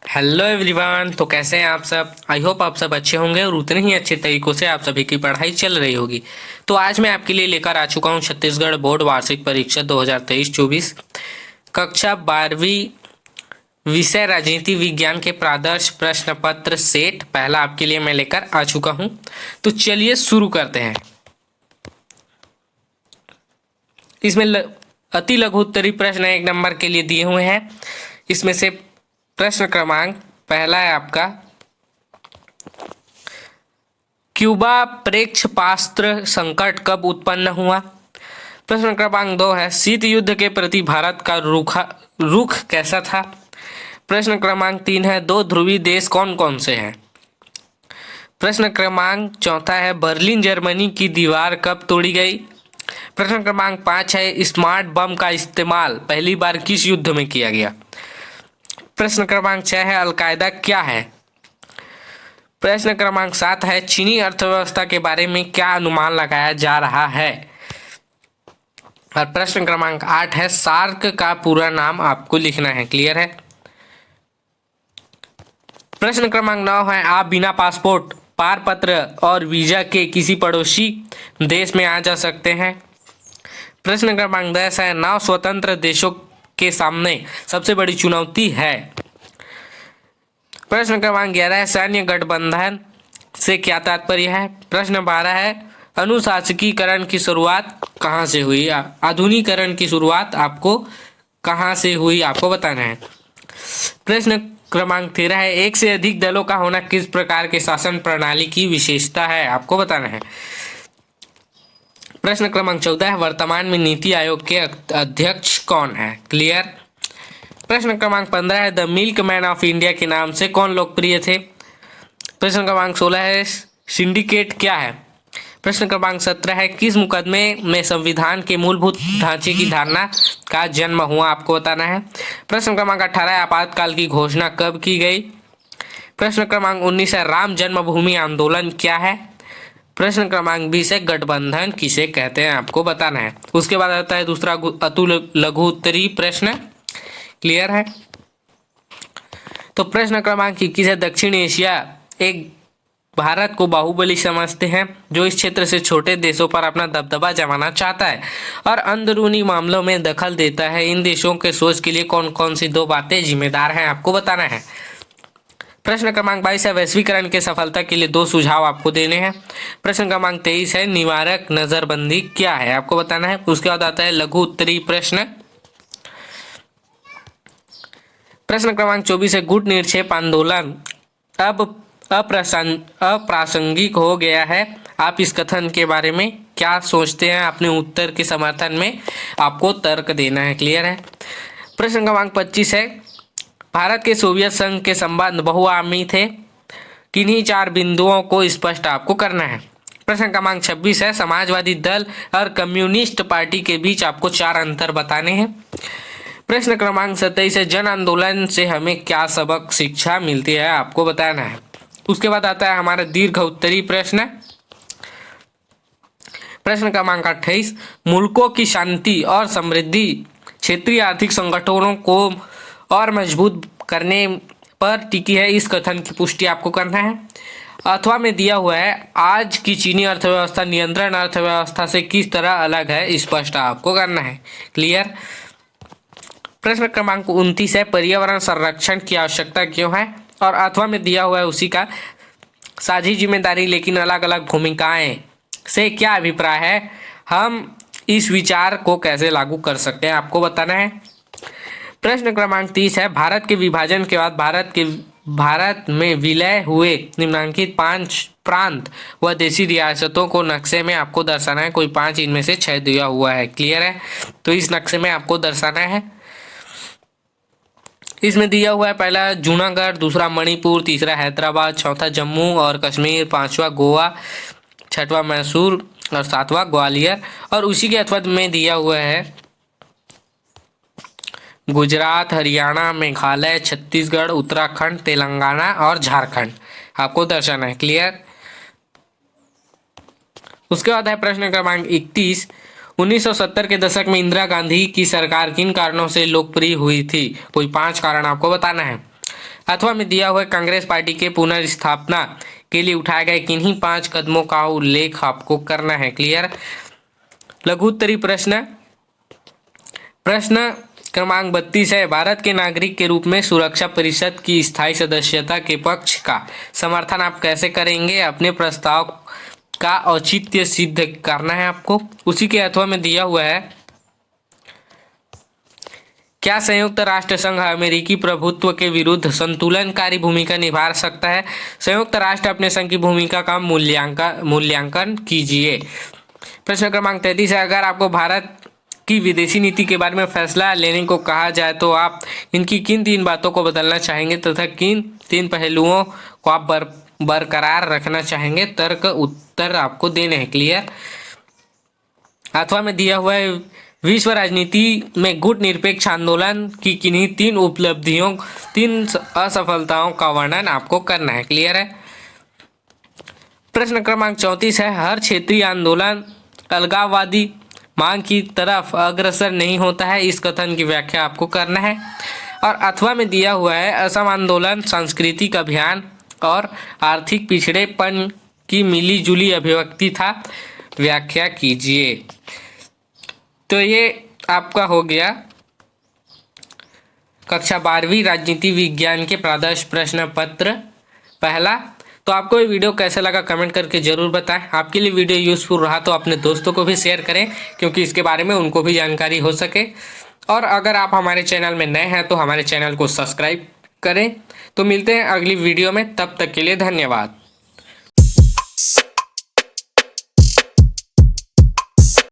Hello everyone, तो कैसे हैं आप सब। आई होप आप सब अच्छे होंगे और उतने ही अच्छे तरीकों से आप सभी की पढ़ाई चल रही होगी। तो आज मैं आपके लिए लेकर आ चुका हूं छत्तीसगढ़ बोर्ड वार्षिक परीक्षा 2023-24 कक्षा 12वीं विषय राजनीति विज्ञान के प्रादर्श प्रश्न पत्र सेट पहला आपके लिए मैं लेकर आ चुका हूं। तो चलिए शुरू करते हैं। इसमें अति लघु उत्तरीय प्रश्न 1 नंबर के लिए दिए हुए हैं। इसमें से प्रश्न क्रमांक पहला है आपका, क्यूबा प्रेक्षपास्त्र संकट कब उत्पन्न हुआ। प्रश्न क्रमांक 2 है, शीत युद्ध के प्रति भारत का रुख कैसा था। प्रश्न क्रमांक 3 है, दो ध्रुवीय देश कौन कौन से हैं। प्रश्न क्रमांक 4 है, बर्लिन जर्मनी की दीवार कब तोड़ी गई। प्रश्न क्रमांक 5 है, स्मार्ट बम का इस्तेमाल पहली बार किस युद्ध में किया गया। प्रश्न क्रमांक 6 है, अलकायदा क्या है। प्रश्न क्रमांक 7 है, चीनी अर्थव्यवस्था के बारे में क्या अनुमान लगाया जा रहा है। और प्रश्न क्रमांक 8 है, सार्क का पूरा नाम आपको लिखना है। क्लियर है। प्रश्न क्रमांक 9 है, आप बिना पासपोर्ट, पारपत्र और वीजा के किसी पड़ोसी देश में आ जा सकते हैं। प्रश्न क्रमांक 10 है, 9 स्वतंत्र देशों के सामने सबसे बड़ी चुनौती है। प्रश्न क्रमांक 11 है, सैन्य गठबंधन से क्या तात्पर्य है। प्रश्न 12 है, अनुशासकीकरण की शुरुआत कहाँ से हुई। आधुनिकीकरण की शुरुआत आपको कहाँ से हुई आपको बताना है। प्रश्न क्रमांक 13 है, एक से अधिक दलों का होना किस प्रकार के शासन प्रणाली की विशेषता है आपको बताना है। प्रश्न क्रमांक 14 है, वर्तमान में नीति आयोग के अध्यक्ष कौन है। क्लियर। प्रश्न क्रमांक 15 है, the milk man of India के नाम से कौन लोकप्रिय थे। प्रश्न क्रमांक 16 है, सिंडिकेट क्या है। प्रश्न क्रमांक 17 है, किस मुकदमे में संविधान के मूलभूत ढांचे की धारणा का जन्म हुआ आपको बताना है। प्रश्न क्रमांक 18 है, आपातकाल की घोषणा कब की गई। प्रश्न क्रमांक 19 है, राम जन्मभूमि आंदोलन क्या है। प्रश्न क्रमांक 20 है, गठबंधन किसे कहते हैं आपको बताना है। उसके बाद आता है दूसरा लघु उत्तरीय प्रश्न। क्लियर है। तो प्रश्न क्रमांक 21 है, दक्षिण एशिया एक भारत को बाहुबली समझते हैं जो इस क्षेत्र से छोटे देशों पर अपना दबदबा जमाना चाहता है और अंदरूनी मामलों में दखल देता है। इन देशों के सोच के लिए कौन कौन सी 2 बातें जिम्मेदार हैं आपको बताना है। प्रश्न क्रमांक 22 है, वैश्वीकरण के सफलता के लिए 2 सुझाव आपको देने हैं। प्रश्न क्रमांक 23 है, निवारक नजरबंदी क्या है आपको बताना है। उसके बाद आता है लघु उत्तरीय प्रश्न। प्रश्न क्रमांक 24 है, गुट निरक्षेप आंदोलन अब अप्रासंगिक हो गया है। आप इस कथन के बारे में क्या सोचते हैं। अपने उत्तर के समर्थन में आपको तर्क देना है। क्लियर है। प्रश्न क्रमांक 25 है, भारत के सोवियत संघ के संबंध बहुआयामी थे। किन्हीं 4 बिंदुओं को स्पष्ट आपको करना है। प्रश्न क्रमांक 26 है, समाजवादी दल और कम्युनिस्ट पार्टी के बीच आपको 4 अंतर बताने हैं। प्रश्न क्रमांक 27 है, जन आंदोलन से हमें क्या सबक शिक्षा मिलती है आपको बताना है। उसके बाद आता है हमारा दीर्घ उत्तरीय प्रश्न। प्रश्न क्रमांक 28, मुल्कों की शांति और समृद्धि क्षेत्रीय आर्थिक संगठनों को और मजबूत करने पर टिकी है। इस कथन की पुष्टि आपको करना है। अथवा में दिया हुआ है, आज की चीनी अर्थव्यवस्था नियंत्रण अर्थव्यवस्था से किस तरह अलग है स्पष्ट आपको करना है। क्लियर। प्रश्न क्रमांक 29 है, पर्यावरण संरक्षण की आवश्यकता क्यों है। और अथवा में दिया हुआ है उसी का, साझी जिम्मेदारी लेकिन अलग अलग भूमिकाएं से क्या अभिप्राय है। हम इस विचार को कैसे लागू कर सकते हैं आपको बताना है। प्रश्न क्रमांक 30 है, भारत के विभाजन के बाद भारत में विलय हुए निम्नलिखित 5 प्रांत व देशी रियासतों को नक्शे में आपको दर्शाना है। कोई 5 इनमें से 6 दिया हुआ है। क्लियर है। तो इस नक्शे में आपको दर्शाना है। इसमें दिया हुआ है, पहला जूनागढ़, दूसरा मणिपुर, तीसरा हैदराबाद, चौथा जम्मू और कश्मीर, 5वां गोवा, 6वां मैसूर और 7वां ग्वालियर। और उसी के अथवा में दिया हुआ है गुजरात, हरियाणा, मेघालय, छत्तीसगढ़, उत्तराखंड, तेलंगाना और झारखंड आपको दर्शाना है। क्लियर। उसके बाद है प्रश्न क्रमांक 31, 1970 के दशक में इंदिरा गांधी की सरकार किन कारणों से लोकप्रिय हुई थी? कोई 5 कारण आपको बताना है। अथवा में दिया हुआ कांग्रेस पार्टी के पुनर्स्थापना के लिए उठाए गए किन्हीं 5 कदमों का उल्लेख आपको करना है। क्लियर। लघु उत्तरी प्रश्न क्रमांक 32 है, भारत के नागरिक के रूप में सुरक्षा परिषद की स्थायी सदस्यता के पक्ष का समर्थन आप कैसे करेंगे? अपने प्रस्ताव का औचित्य सिद्ध करना है आपको। उसी के अथवा में दिया हुआ है, क्या संयुक्त राष्ट्र संघ अमेरिकी प्रभुत्व के विरुद्ध संतुलनकारी भूमिका निभा सकता है? संयुक्त राष्ट्र अपने संघ की भूमिका का मूल्यांकन कीजिए। प्रश्न क्रमांक 33 है, अगर आपको भारत की विदेशी नीति के बारे में फैसला लेने को कहा जाए तो आप इनकी किन 3 बातों को बदलना चाहेंगे तथा किन 3 पहलुओं को आप बरकरार रखना चाहेंगे? तर्क उत्तर आपको देने हैं। क्लियर। अथवा में दिया हुआ है, विश्व राजनीति में गुट निरपेक्ष आंदोलन की किन्हीं 3 उपलब्धियों 3 असफलताओं का वर्णन आपको करना है। क्लियर है। प्रश्न क्रमांक 34 है, हर क्षेत्रीय आंदोलन अलगाववादी मांग की तरफ अग्रसर नहीं होता है, इस कथन की व्याख्या आपको करना है। और अथवा में दिया हुआ है, असम आंदोलन सांस्कृतिक अभियान और आर्थिक पिछड़ेपन की मिलीजुली अभिव्यक्ति था, व्याख्या कीजिए। तो ये आपका हो गया कक्षा 12वीं राजनीति विज्ञान के प्रादेश प्रश्न पत्र पहला। तो आपको ये वीडियो कैसा लगा कमेंट करके ज़रूर बताएं। आपके लिए वीडियो यूज़फुल रहा तो अपने दोस्तों को भी शेयर करें, क्योंकि इसके बारे में उनको भी जानकारी हो सके। और अगर आप हमारे चैनल में नए हैं तो हमारे चैनल को सब्सक्राइब करें। तो मिलते हैं अगली वीडियो में, तब तक के लिए धन्यवाद।